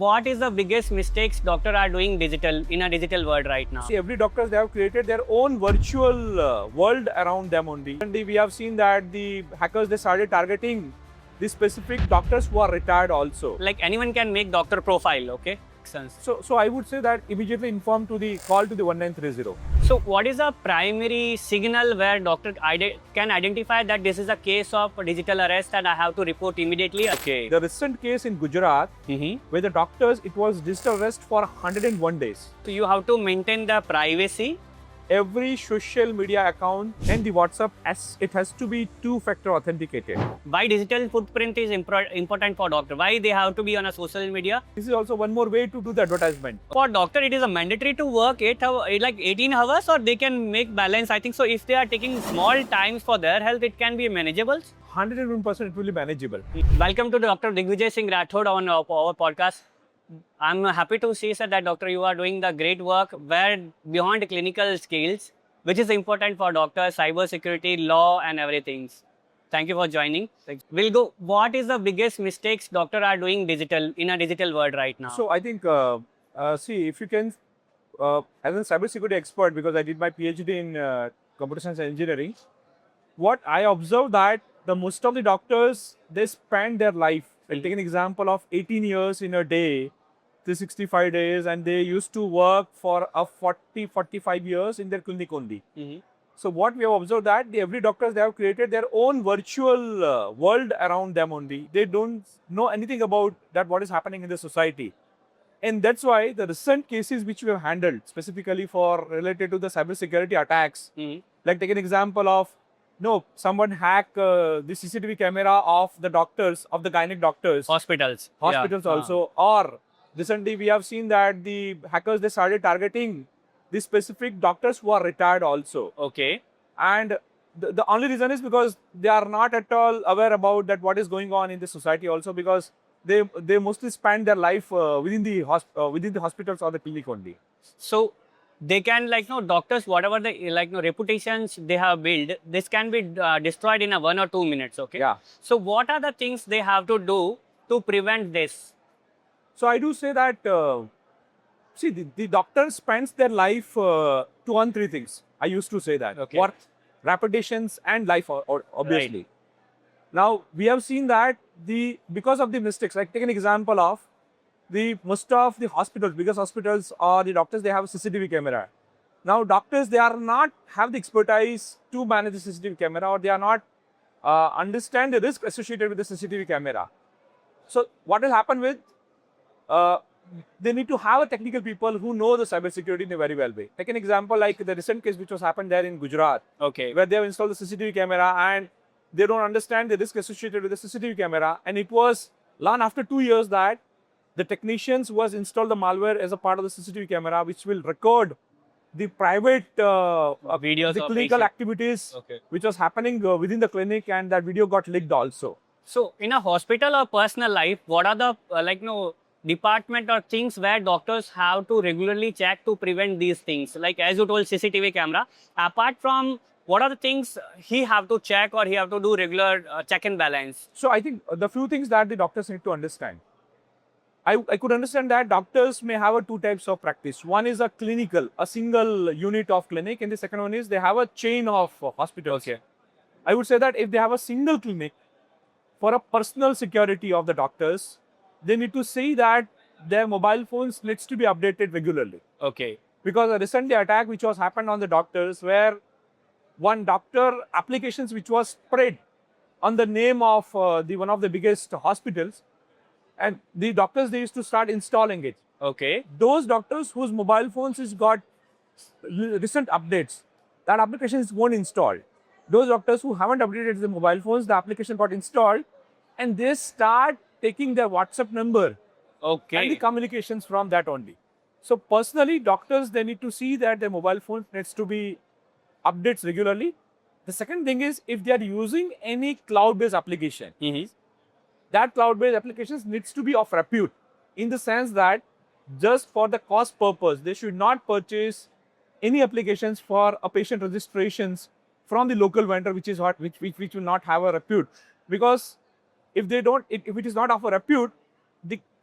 what is the biggest mistakes doctors are doing in a digital world right now? See, every doctors, they have created their own virtual world around them only. And we have seen that the hackers, they started targeting the specific doctors who are retired also. Like anyone can make doctor profile, okay? So I would say that immediately inform to the call to the 1930. So what is the primary signal where doctor can identify that this is a case of digital arrest and I have to report immediately? Okay. The recent case in Gujarat, where the doctors, it was digital arrest for 101 days. So you have to maintain the privacy. Every social media account and the WhatsApp, it has to be two-factor authenticated. Why digital footprint is important for doctor? Why they have to be on a social media? This is also one more way to do the advertisement. For doctor, it is a mandatory to work 18 hours, or they can make balance. I think so. If they are taking small times for their health, it can be manageable. 101% it will be manageable. Welcome to Dr. Digvijay Singh Rathod on our podcast. I'm happy to see, sir, that doctor, you are doing the great work where beyond clinical skills, which is important for doctors, cybersecurity, law, and everything. Thank you for joining. We'll go. What is the biggest mistakes doctors are doing in a digital world right now? So I think, see, if you can, as a cybersecurity expert, because I did my PhD in computer science and engineering, what I observed that the most of the doctors, they spend their life. I'll take an example of 18 years in a day, 365 days, and they used to work for a 45 years in their clinic only. So what we have observed that every doctors, they have created their own virtual world around them only. They don't know anything about that what is happening in the society. And that's why the recent cases which we have handled specifically for related to the cybersecurity attacks, like take an example of someone hacked the CCTV camera of the doctors, of the gynec doctors. Hospitals. Also. Or recently we have seen that the hackers, they started targeting the specific doctors who are retired also. Okay. And the only reason is because they are not at all aware about that what is going on in the society also, because they mostly spend their life within the hospitals or the clinic only. So they can doctors, whatever the reputations they have built, this can be destroyed in 1 or 2 minutes. Okay. Yeah. So what are the things they have to do to prevent this? So I do say that see, the doctor spends their life to earn 3 things. I used to say that. Okay. Work, reputations, and life, obviously. Right. Now we have seen that because of the mistakes, like take an example of most of the hospitals, biggest hospitals, or the doctors, they have a CCTV camera. Now doctors, they are not have the expertise to manage the CCTV camera, or they are not understand the risk associated with the CCTV camera. So what will happen with, they need to have a technical people who know the cybersecurity in a very well way. Take an example like the recent case which was happened there in Gujarat. Okay. Where they have installed the CCTV camera and they don't understand the risk associated with the CCTV camera. And it was learned after 2 years that the technicians was installed the malware as a part of the CCTV camera, which will record the private videos, the clinical activities which was happening within the clinic, and that video got leaked also. So in a hospital or personal life, what are the department or things where doctors have to regularly check to prevent these things? Like as you told, CCTV camera. Apart from, what are the things he have to check or he have to do regular check and balance? So I think the few things that the doctors need to understand. I could understand that doctors may have 2 types of practice. One is a clinical, a single unit of clinic, and the second one is they have a chain of hospitals. Okay. I would say that if they have a single clinic, for a personal security of the doctors, they need to see that their mobile phones needs to be updated regularly. Okay. Because a recent attack which was happened on the doctors, where one doctor applications which was spread on the name of one of the biggest hospitals, and the doctors, they used to start installing it. Okay. Those doctors whose mobile phones has got recent updates, that application is won't install. Those doctors who haven't updated the mobile phones, the application got installed, and they start taking their WhatsApp number and the communications from that only. So personally, doctors, they need to see that their mobile phone needs to be updates regularly. The second thing is, if they are using any cloud-based application, that cloud-based applications needs to be of repute, in the sense that just for the cost purpose, they should not purchase any applications for a patient registrations from the local vendor, which will not have a repute. Because if they don't, if it is not of a repute,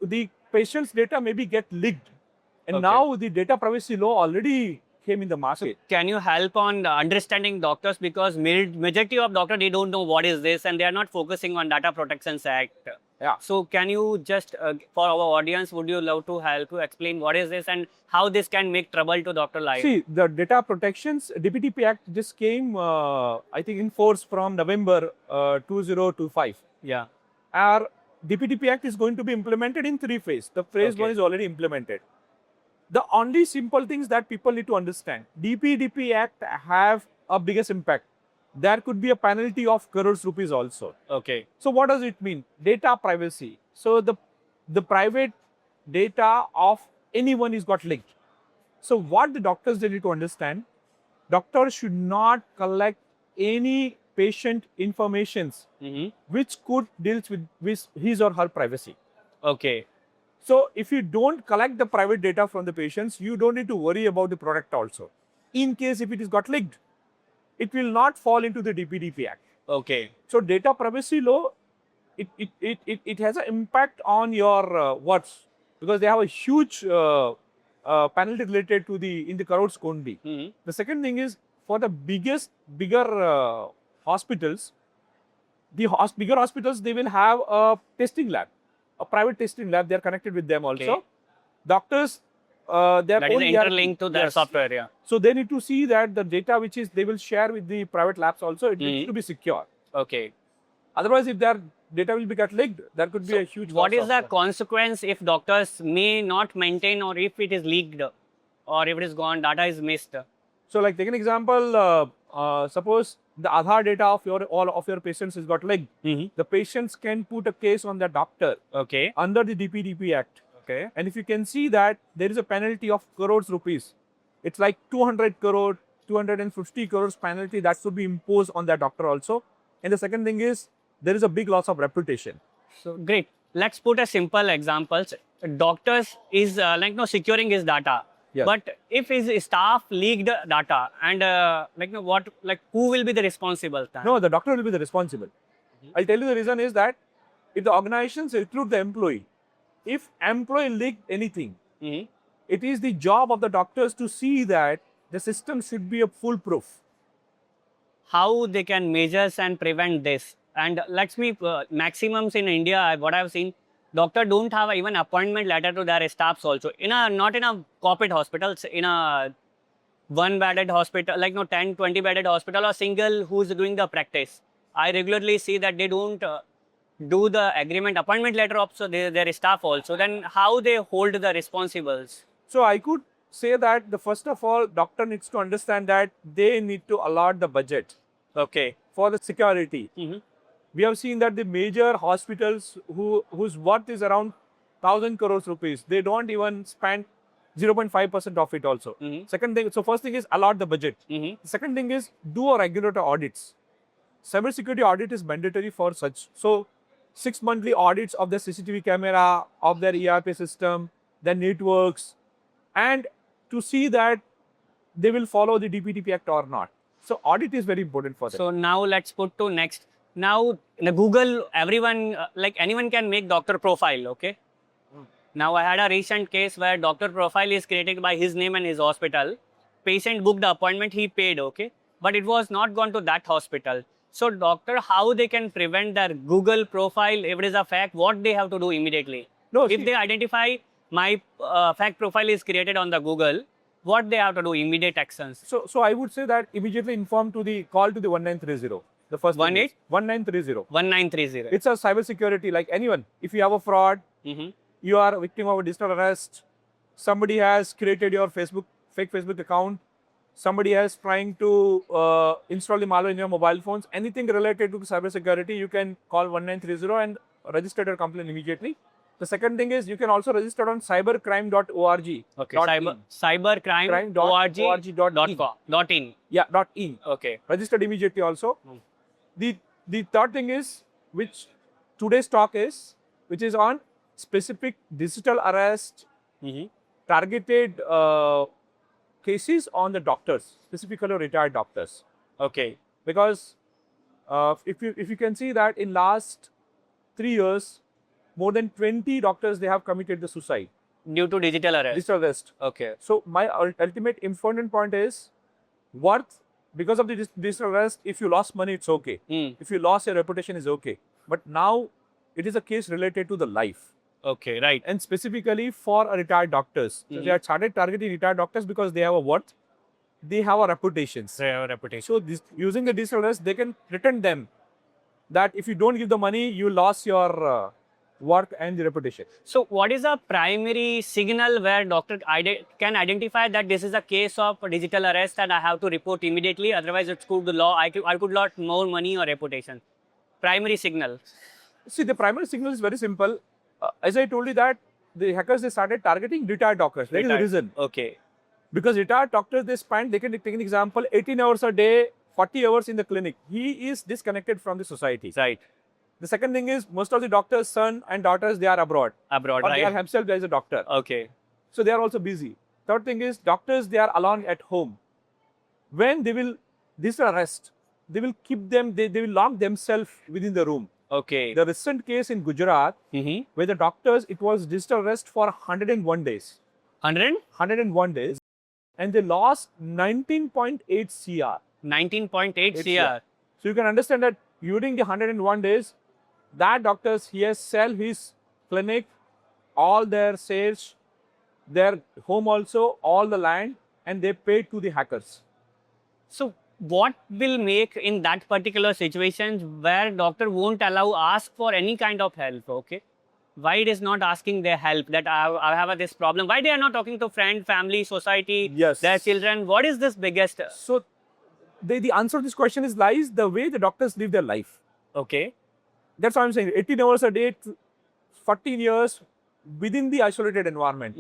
the patient's data maybe get leaked. And Okay. now the data privacy law already came in the market. Can you help on understanding doctors, because majority of doctors, they don't know what is this and they are not focusing on Data Protection Act. Yeah. So can you just for our audience, would you love to help to explain what is this and how this can make trouble to doctor life? See, the data protections DPDP Act just came, I think, in force from November 2025. Yeah. Our DPDP Act is going to be implemented in 3 phases. The phase Okay. 1 is already implemented. The only simple things that people need to understand, DPDP Act have a biggest impact. There could be a penalty of crores rupees also. Okay. So what does it mean? Data privacy. So the private data of anyone is got leaked. So what the doctors they need to understand, doctors should not collect any patient informations which could deal with his or her privacy. Okay. So if you don't collect the private data from the patients, you don't need to worry about the product also. In case if it is got leaked, it will not fall into the DPDP Act. Okay. So data privacy law, it has an impact on your words, because they have a huge penalty related to in the crores only. The second thing is, for the bigger hospitals, bigger hospitals, they will have a testing lab, a private testing lab. They are connected with them also. Okay. Doctors, their That is own interlinked to that Yes. software. Yeah. So they need to see that the data which is they will share with the private labs also, it needs to be secure. Okay. Otherwise, if their data will be get leaked, there could be a huge What loss is the of- consequence if doctors may not maintain, or if it is leaked, or if it is gone, data is missed? So, like, take an example. Suppose the Aadhaar data of all of your patients is got leaked. The patients can put a case on the doctor Okay. under the DPDP Act. Okay. And if you can see that there is a penalty of crores rupees, it's like 200 crore, 250 crores penalty that should be imposed on that doctor also. And the second thing is, there is a big loss of reputation. So great. Let's put a simple examples. Doctors is securing his data. Yes. But if his staff leaked data, and who will be the responsible? No, the doctor will be the responsible. I'll tell you the reason is that if the organizations recruit the employee, if employee leaked anything, it is the job of the doctors to see that the system should be a foolproof. How they can measure and prevent this? And let's be maximums in India. What I've seen, doctor don't have even appointment letter to their staffs also. Not in a corporate hospitals, in a one-bedded hospital, 10, 20-bedded hospital, or single who's doing the practice. I regularly see that they don't do the agreement appointment letter of their staff also. Then how they hold the responsibles? So I could say that the first of all, doctor needs to understand that they need to allot the budget. Okay. For the security. We have seen that the major hospitals whose worth is around 1,000 crores rupees, they don't even spend 0.5% of it also. Second thing, so first thing is allot the budget. The second thing is do a regulatory audits. Cybersecurity audit is mandatory for such. So 6 monthly audits of the CCTV camera, of their ERP system, their networks, and to see that they will follow the DPDP Act or not. So audit is very important for them. So now let's put to next. Now in the Google, everyone, anyone can make doctor profile, okay? Now I had a recent case where doctor profile is created by his name and his hospital. Patient booked the appointment, he paid, okay? But it was not gone to that hospital. So doctor, how they can prevent their Google profile, if it is a fact, what they have to do immediately? No, if see, they identify my fact profile is created on the Google, what they have to do, immediate actions? So I would say that immediately inform to the call to the 1930. The first 1930. 1930. It's a cybersecurity, like anyone. If you have a fraud, you are a victim of a digital arrest, somebody has created your fake Facebook account, somebody has trying to install the malware in your mobile phones, anything related to cybersecurity, you can call 1930 and register your complaint immediately. The second thing is you can also register on cybercrime.org. Okay. Cybercrime.org.in. Yeah, .in. Okay. Registered immediately also. The third thing is, which today's talk is, which is on specific digital arrest, targeted cases on the doctors, specifically retired doctors. Okay. Because if you can see that in last 3 years, more than 20 doctors, they have committed the suicide. Due to digital arrest. Digital arrest. Okay. So my ultimate important point is, because of the digital arrest, if you lost money, it's okay. If you lost your reputation, is okay. But now it is a case related to the life. Okay, right. And specifically for retired doctors. So they have started targeting retired doctors because they have a worth, they have a reputation. They have a reputation. So using the digital arrest, they can threaten them that if you don't give the money, you lost your work and the reputation. So what is a primary signal where doctor can identify that this is a case of digital arrest and I have to report immediately, otherwise it's good the law, I could lose more money or reputation? Primary signal. See, the primary signal is very simple. As I told you that the hackers, they started targeting retired doctors. That is the reason. Okay. Because retired doctors, they can take an example, 18 hours a day, 40 hours in the clinic. He is disconnected from the society. Right. The second thing is, most of the doctors' son and daughters, they are abroad. Abroad, or right. they are themselves as a doctor. Okay. So they are also busy. Third thing is, doctors, they are alone at home. When this arrest, they will keep them, they will lock themselves within the room. Okay. The recent case in Gujarat, where the doctors, it was digital arrest for 101 days. 100? 101 days. And they lost 19.8 CR. 19.8 CR. So you can understand that during the 101 days, that doctors, he has sell his clinic, all their sales, their home also, all the land, and they paid to the hackers. So what will make in that particular situation where doctor won't ask for any kind of help, okay? Why it is not asking their help, that I have this problem? Why they are not talking to friend, family, society, their children? What is this biggest? So the answer to this question is lies the way the doctors live their life. Okay. That's what I'm saying. 18 hours a day, 14 years within the isolated environment.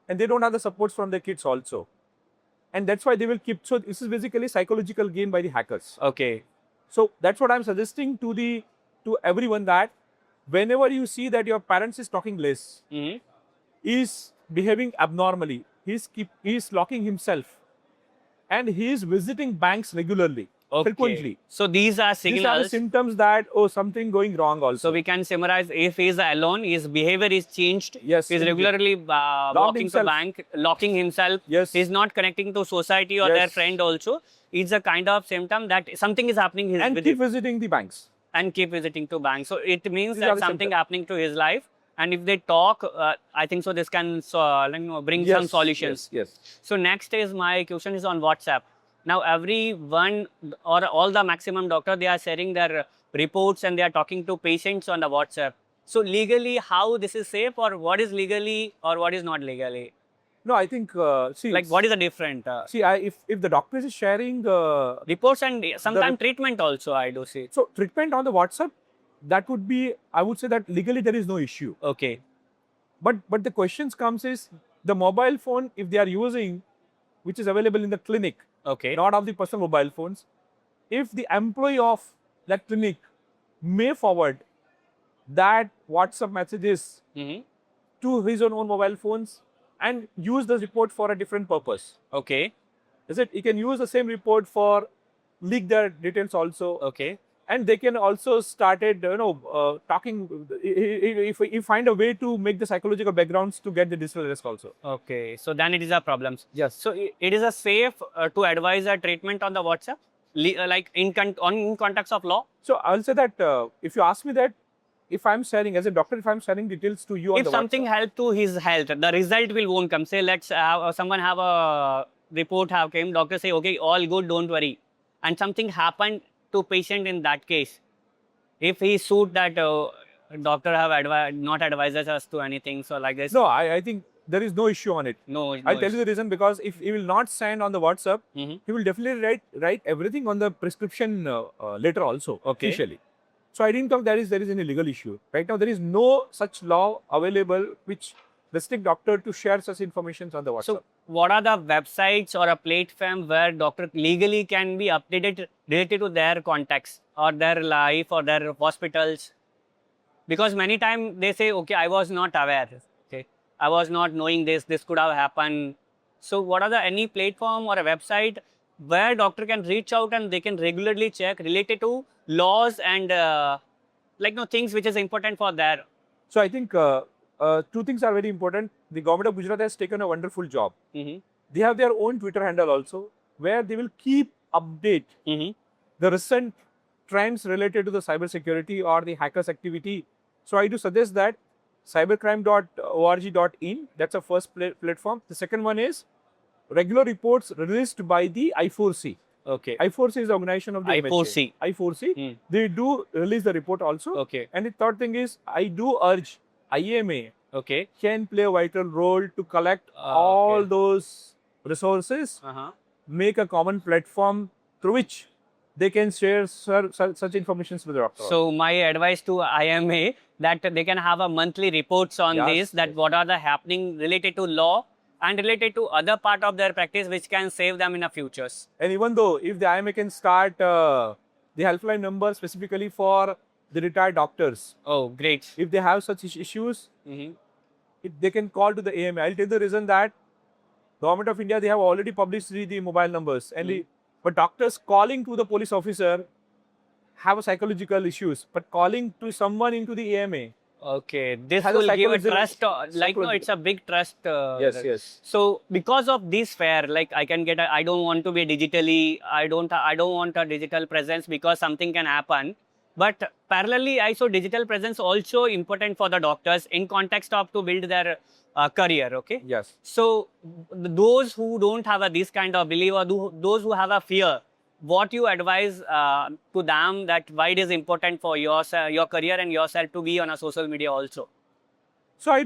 And they don't have the supports from their kids also. And that's why they will keep. So this is basically psychological game by the hackers. Okay. So that's what I'm suggesting to everyone, that whenever you see that your parents is talking less, is behaving abnormally, he's locking himself, and he is visiting banks regularly, frequently. So these are signals. These are the symptoms that, something going wrong also. So we can summarize, if he is alone, his behavior is changed. Yes. He's regularly walking to bank, locking himself. Yes. He's not connecting to society or their friend also. It's a kind of symptom that something is happening. And keep visiting the banks. And keep visiting to banks. So it means that something happening to his life. And if they talk, I think so this can bring some solutions. Yes. So next is, my question is on WhatsApp. Now everyone or all the maximum doctor, they are sharing their reports and they are talking to patients on the WhatsApp. So legally, how this is safe, or what is legally or what is not legally? No, I think, what is the different? If the doctor is sharing reports and sometimes treatment also, I do see. So treatment on the WhatsApp, that would be, I would say that legally there is no issue. Okay. But the questions comes is, the mobile phone, if they are using, which is available in the clinic, not of the personal mobile phones, if the employee of that clinic may forward that WhatsApp messages to his own mobile phones and use the report for a different purpose. Okay. Is it? He can use the same report for leak their details also. Okay. And they can also started, talking. If find a way to make the psychological backgrounds to get the digital arrest also. Okay. So then it is a problem. Yes. So it is a safe to advise a treatment on the WhatsApp, like in context of law. So I'll say that if you ask me that, if I'm sharing as a doctor, if I'm sharing details to you on the WhatsApp, if something help to his health, the result won't come. Say let's someone have a report came, doctor say okay, all good, don't worry, and something happened to patient in that case. If he sued that doctor have not advised us to anything, so like this. No, I think there is no issue on it. No I'll tell you the reason, because if he will not send on the WhatsApp, he will definitely write everything on the prescription letter also, officially. So I didn't think there is any legal issue. Right now, there is no such law available which restrict doctor to share such information on the WhatsApp. So what are the websites or a platform where doctor legally can be updated related to their contacts or their life or their hospitals? Because many times they say, okay, I was not aware. Okay, I was not knowing this could have happened. So what are any platform or a website where doctor can reach out and they can regularly check related to laws and things which is important for their So I think two things are very important. The government of Gujarat has taken a wonderful job. Mm-hmm. They have their own Twitter handle also, where they will keep update Mm-hmm. the recent trends related to the cybersecurity or the hackers activity. So I do suggest that cybercrime.org.in, that's a first platform. The second one is regular reports released by the I4C. Okay. I4C is the organization of the I4C. MHA. I4C. Mm. They do release the report also. Okay. And the third thing is, I do urge IMA Okay. can play a vital role to collect all Okay. those resources, Uh-huh. make a common platform through which they can share such information with the doctor. So my advice to IMA that they can have a monthly reports on Yes, this, that yes. what are the happening related to law and related to other part of their practice which can save them in the futures. And even though if the IMA can start the helpline number specifically for the retired doctors, Oh, great. if they have such issues, Mm-hmm. they can call to the AMA. I'll tell you the reason that Government of India, they have already published the mobile numbers, and but doctors calling to the police officer have a psychological issues, but calling to someone into the AMA Okay, this has a will give a psychological- trust, like no, it's a big trust. Yes, yes. So because of this fair, like I can get, I don't want to be digitally, I don't want a digital presence because something can happen. But parallelly, I saw digital presence also important for the doctors in context of to build their career. Okay. Yes. So those who don't have this kind of belief or those who have a fear, what you advise to them that why it is important for your career and yourself to be on a social media also? So I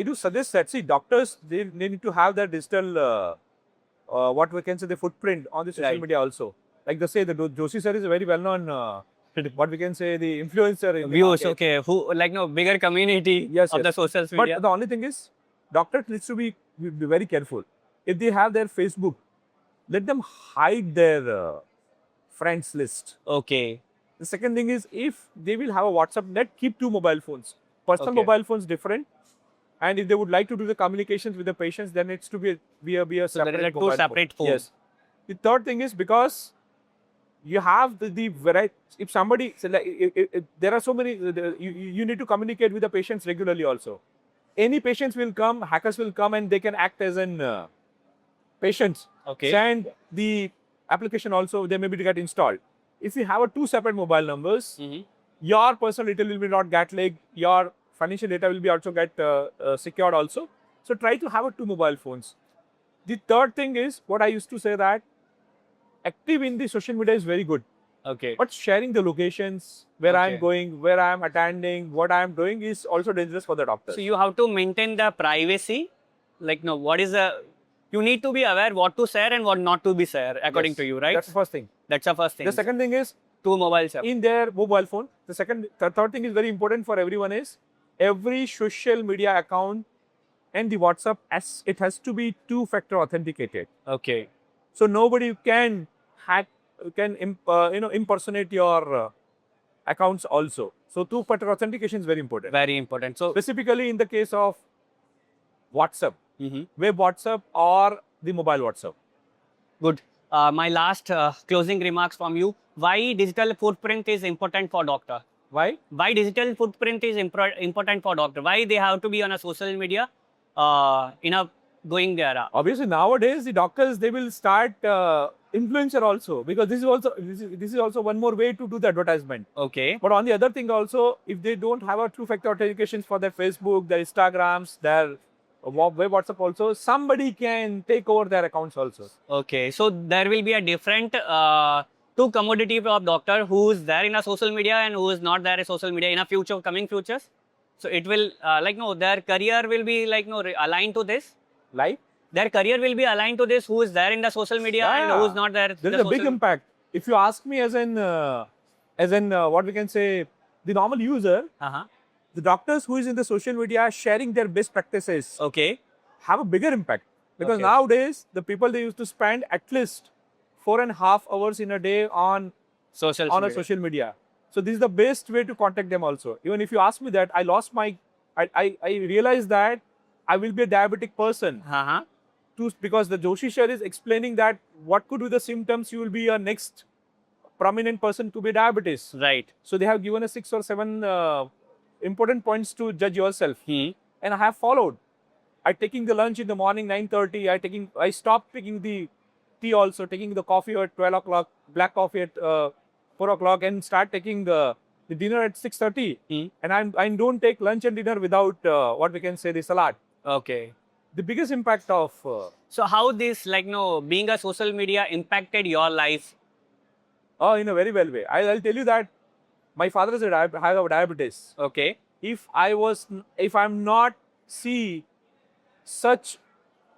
do suggest that, see, doctors, they need to have their digital what we can say, the footprint on the social Right. media also. Like they say, the Joshi sir is a very well known what we can say, the influencer in the Views, market. okay, who like no bigger community Yes, of yes. the social media. But the only thing is, doctors needs to be very careful. If they have their Facebook, let them hide their friends list. Okay, The second thing is, if they will have a WhatsApp net, keep two mobile phones. Personal Okay. mobile phones different, and if they would like to do the communications with the patients, then it's to be a so there separate are two mobile separate phone. phones. Yes. The third thing is, because you have the variety. If somebody, so like, there are so many, you need to communicate with the patients regularly also. Any patients will come, hackers will come, and they can act as an patients. Okay. Send the application also, they may be to get installed. If you have two separate mobile numbers, Mhm. your personal data will be not get leaked, your financial data will be also get secured also. So try to have two mobile phones. The third thing is, what I used to say, that active in the social media is very good, Okay. but sharing the locations, where I'm Okay. going, where I'm attending, what I'm doing is also dangerous for the doctors. So you have to maintain the privacy. Like no, what is the? You need to be aware what to share and what not to be share according Yes, to you, right? That's the first thing. That's the first thing. The second thing is, two mobiles. in their mobile phone. The third thing is very important for everyone is, every social media account and the WhatsApp, as it has to be two-factor authenticated. Okay. So nobody can hack, impersonate your accounts also. So two-factor authentication is very important. Very important. So Specifically in the case of WhatsApp, Mhm. web WhatsApp or the mobile WhatsApp. Good. My last closing remarks from you. Why digital footprint is important for doctor? Why? Why digital footprint is important for doctor? Why they have to be on a social media in a going there? Obviously, nowadays the doctors, they will start influencer also, because this is also one more way to do the advertisement. Okay. But on the other thing also, if they don't have a two-factor authentication for their Facebook, their Instagrams, their web WhatsApp also, somebody can take over their accounts also. Okay. So there will be a different two commodity of doctor who is there in a social media and who is not there in social media in a coming futures. So it will their career will be aligned to this. Like, Their career will be aligned to this, who is there in the social media and who is not there. There is a big impact. If you ask me, as an what we can say, the normal user, Uh-huh. the doctors who is in the social media sharing their best practices Okay. have a bigger impact, because Okay. nowadays the people, they used to spend at least 4.5 hours in a day on a social media. So this is the best way to contact them also. Even if you ask me that, I realized that I will be a diabetic person. Uh-huh. Because the Joshi sir is explaining that what could be the symptoms, you will be a next prominent person to be diabetes. Right. So they have given us 6 or 7 important points to judge yourself. Hmm. And I have followed. I taking the lunch in the morning 9:30. I stopped taking the tea also, taking the coffee at 12 o'clock, black coffee at 4 o'clock, and start taking the dinner at 6:30. Hmm. And I don't take lunch and dinner without what we can say the salad. Okay. The biggest impact of So how this, like, being a social media impacted your life? in a very well way. I'll tell you that my father is have diabetes. Okay. If I'm not see such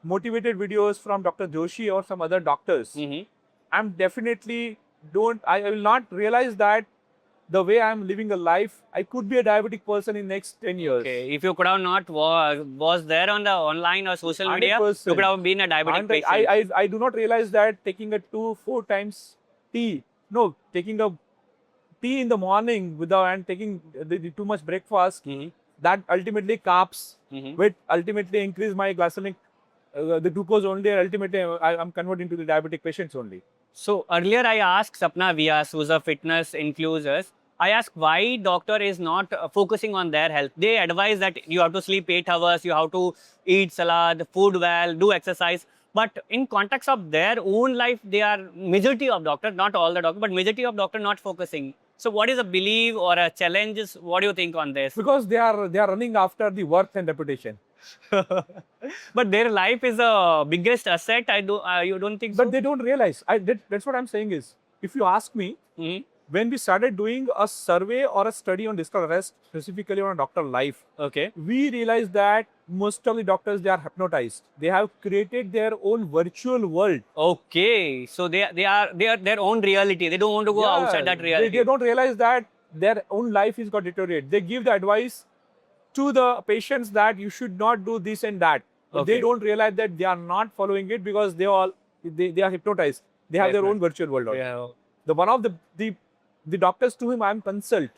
motivated videos from Dr. Joshi or some other doctors, Mm-hmm. I'm definitely I will not realize that the way I'm living a life, I could be a diabetic person in next 10 years. Okay. If you could have not was there on the online or social media, 100%. you could have been a diabetic patient. I do not realize that taking a 2-4 times tea, no, taking a tea in the morning without and taking the too much breakfast, Mm-hmm. that ultimately carbs, Mm-hmm. which ultimately increase my glycemic, the glucose only, and ultimately I'm converting to the diabetic patients only. So earlier I asked Sapna Vyas, who's a fitness influencer, I asked why doctor is not focusing on their health. They advise that you have to sleep 8 hours, you have to eat salad, food well, do exercise. But in context of their own life, they are majority of doctors, not all the doctors, but majority of doctors not focusing. So what is a belief or a challenge? What do you think on this? Because they are running after the worth and reputation. But their life is the biggest asset. You don't think so? But they don't realize. That's what I'm saying is, if you ask me, Mhm. when we started doing a survey or a study on digital arrest, specifically on a doctor life, Okay. we realized that most of the doctors, they are hypnotized. They have created their own virtual world. Okay. So they are their own reality. They don't want to go Yeah, outside that reality. They don't realize that their own life is got deteriorated. They give the advice to the patients that you should not do this and that. But Okay. they don't realize that they are not following it because they are hypnotized. They have their own virtual world. Also. Yeah. The one of the doctors to whom I am consult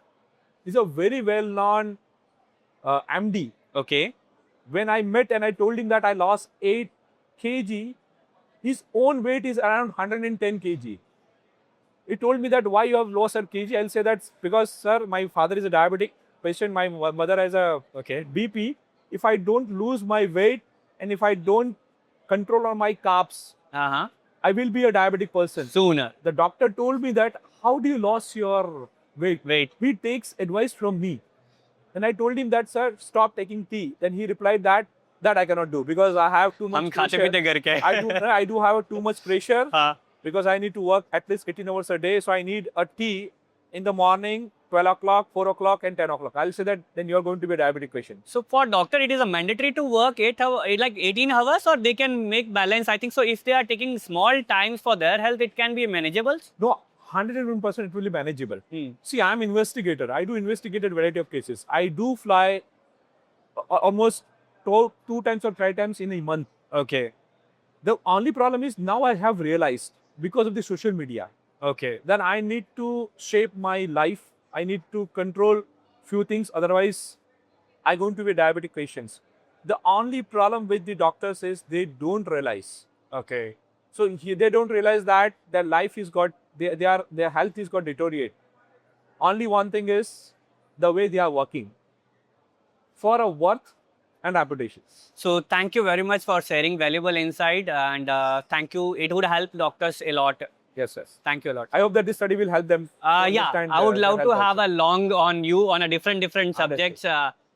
is a very well known MD. Okay. When I met and I told him that I lost 8 kg, his own weight is around 110 kg. He told me that why you have lost a kg. I'll say that's because, sir, my father is a diabetic patient. My mother has a BP. If I don't lose my weight and if I don't control on my carbs, Uh-huh. I will be a diabetic person. Sooner. The doctor told me that, how do you lose your weight? Wait. He takes advice from me. And I told him that, sir, stop taking tea. Then he replied that I cannot do because I have too much हम खाते pressure. पीते करके I do have too much pressure हाँ. because I need to work at least 18 hours a day. So I need a tea in the morning, 12 o'clock, 4 o'clock and 10 o'clock. I'll say that then you're going to be a diabetic patient. So for doctor, it is a mandatory to work 18 hours, or they can make balance. I think so. If they are taking small times for their health, it can be manageable. No, 101% it will be manageable. See, I'm investigator. I do investigated variety of cases. I do fly almost 2 times or 3 times in a month. Okay. The only problem is now I have realized because of the social media, Okay. then I need to shape my life. I need to control few things. Otherwise, I'm going to be diabetic patients. The only problem with the doctors is they don't realize. Okay. So they don't realize that their life is got, their health is got deteriorate. Only one thing is the way they are working for a worth and reputation. So thank you very much for sharing valuable insight, and thank you. It would help doctors a lot. Yes, yes. Thank you a lot. I hope that this study will help them. Yeah, I would love to have a long on you on a different subjects.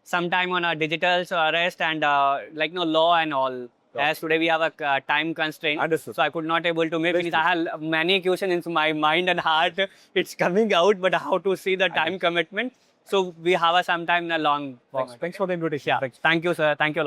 Sometime on a digital arrest and law and all. Sure. As today we have a time constraint, Understood. so I could not able to make Best finish. I have many questions in my mind and heart. It's coming out, but how to see the time commitment? So we have a sometime in a long. Thanks for the invitation. Yeah. Thanks. Thank you, sir. Thank you a lot.